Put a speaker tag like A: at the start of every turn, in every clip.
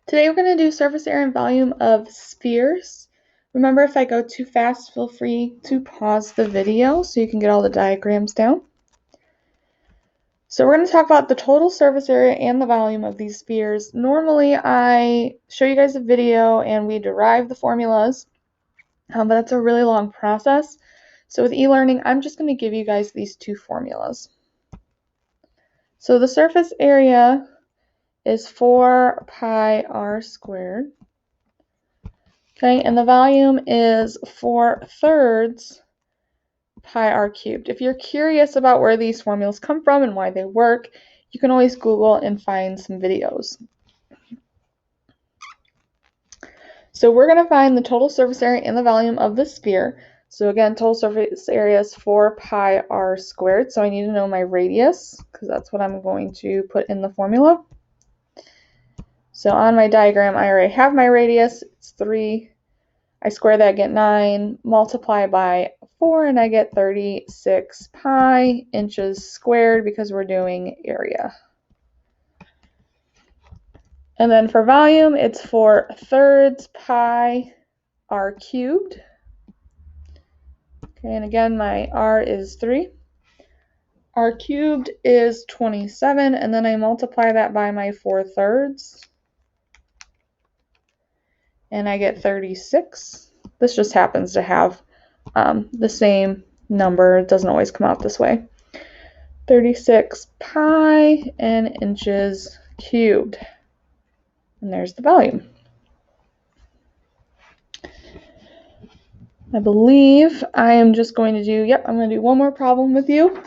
A: Today we're going to do surface area and volume of spheres. Remember, if I go too fast, feel free to pause the video so you can get all the diagrams down. So we're going to talk about the total surface area and the volume of these spheres. Normally I show you guys a video and we derive the formulas, but that's a really long process. So with e-learning, I'm just going to give you guys these two formulas. So the surface area is 4 pi r squared. Okay, and the volume is 4/3 pi r cubed. If you're curious about where these formulas come from and why they work, you can always Google and find some videos. So we're going to find the total surface area and the volume of the sphere. So again, total surface area is 4 pi r squared. So I need to know my radius because that's what I'm going to put in the formula. So on my diagram, I already have my radius. It's 3. I square that, get 9, multiply by 4, and I get 36 pi inches squared because we're doing area. And then for volume, it's 4/3 pi r cubed. Okay, and again, my r is 3. R cubed is 27, and then I multiply that by my 4/3, and I get 36. This just happens to have the same number. It doesn't always come out this way. 36 pi in inches cubed. And there's the volume. I believe I am just going to do, I'm going to do one more problem with you.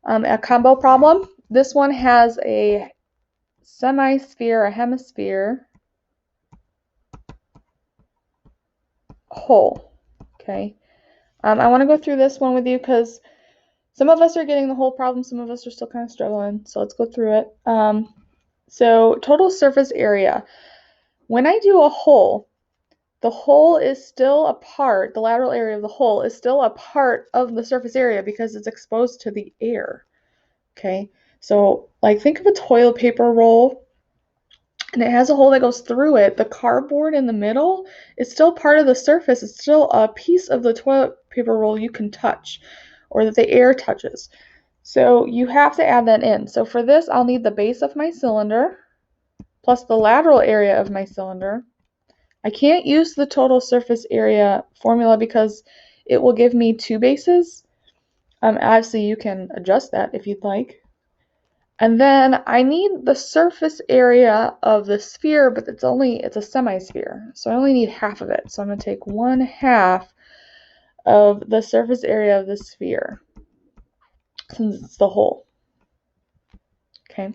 A: A combo problem. This one has a semi-sphere, a hemisphere, hole. Okay. I want to go through this one with you because some of us are getting the whole problem, some of us are still kind of struggling. So let's go through it. So total surface area. When I do a hole, the hole is still a part, the lateral area of the hole is still a part of the surface area because it's exposed to the air. Okay, so like think of a toilet paper roll and it has a hole that goes through it. The cardboard in the middle is still part of the surface. It's still a piece of the toilet paper roll you can touch or that the air touches. So you have to add that in. So for this, I'll need the base of my cylinder plus the lateral area of my cylinder. I can't use the total surface area formula because it will give me two bases. Obviously, you can adjust that if you'd like. And then I need the surface area of the sphere, but it's a semi-sphere. So I only need half of it. So I'm going to take 1/2 of the surface area of the sphere since it's the whole. Okay.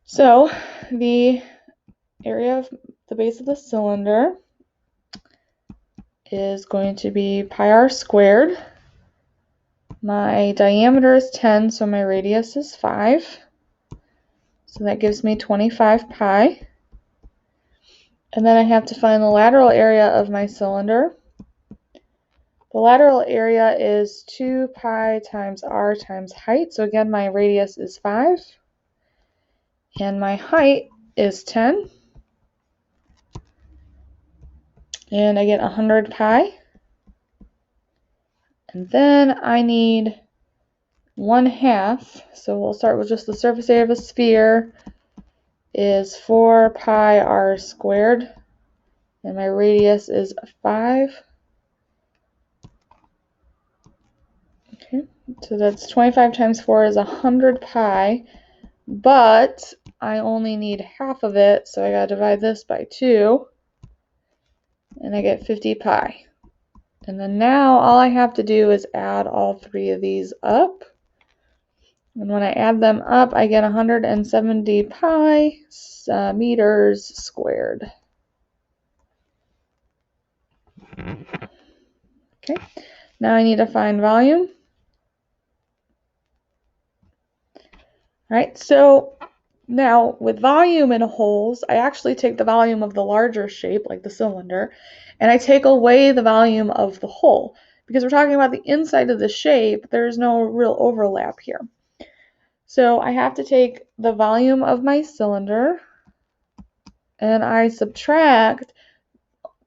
A: So the area of the base of the cylinder is going to be pi r squared. My diameter is 10, so my radius is 5. So that gives me 25 pi. And then I have to find the lateral area of my cylinder. The lateral area is 2 pi times r times height. So again, my radius is 5. And my height is 10. And I get 100 pi. And then I need 1/2. So we'll start with just the surface area of a sphere is 4 pi r squared. And my radius is 5. Okay, so that's 25 times 4 is 100 pi, but I only need half of it, so I gotta divide this by 2, and I get 50 pi. And then now all I have to do is add all three of these up. And when I add them up, I get 170 pi meters squared. Okay, now I need to find volume. All right, so now with volume in holes, I actually take the volume of the larger shape, like the cylinder, and I take away the volume of the hole. Because we're talking about the inside of the shape, there's no real overlap here. So I have to take the volume of my cylinder and I subtract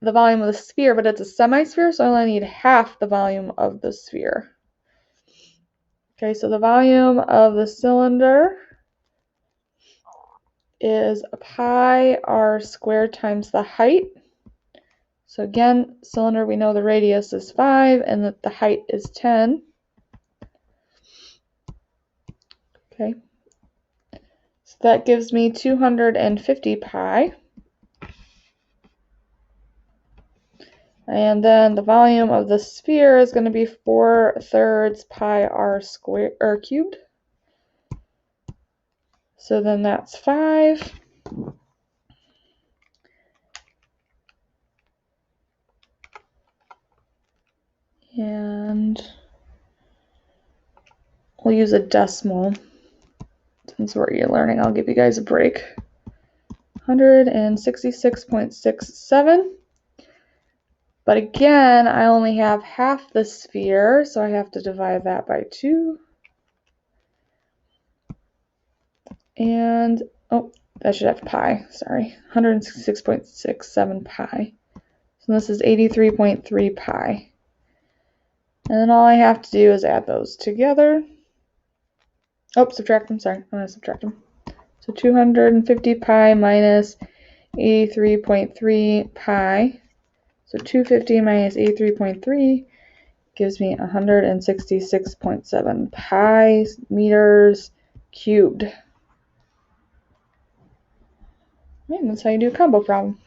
A: the volume of the sphere, but it's a semisphere, so I only need half the volume of the sphere. Okay, so the volume of the cylinder is pi r squared times the height. So again, cylinder, we know the radius is 5 and that the height is 10. Okay, so that gives me 250 pi. And then the volume of the sphere is going to be 4/3 pi r squared or cubed. So then that's 5. And we'll use a decimal. Since you're learning, I'll give you guys a break. 166.67. But again, I only have half the sphere, so I have to divide that by 2. And, oh, that should have pi, sorry. 166.67 pi. So this is 83.3 pi. And then all I have to do is add those together. Oh, subtract them, sorry. I'm going to subtract them. So 250 pi minus 83.3 pi. So 250 minus 83.3 gives me 166.7 pi meters cubed. And that's how you do a combo problem.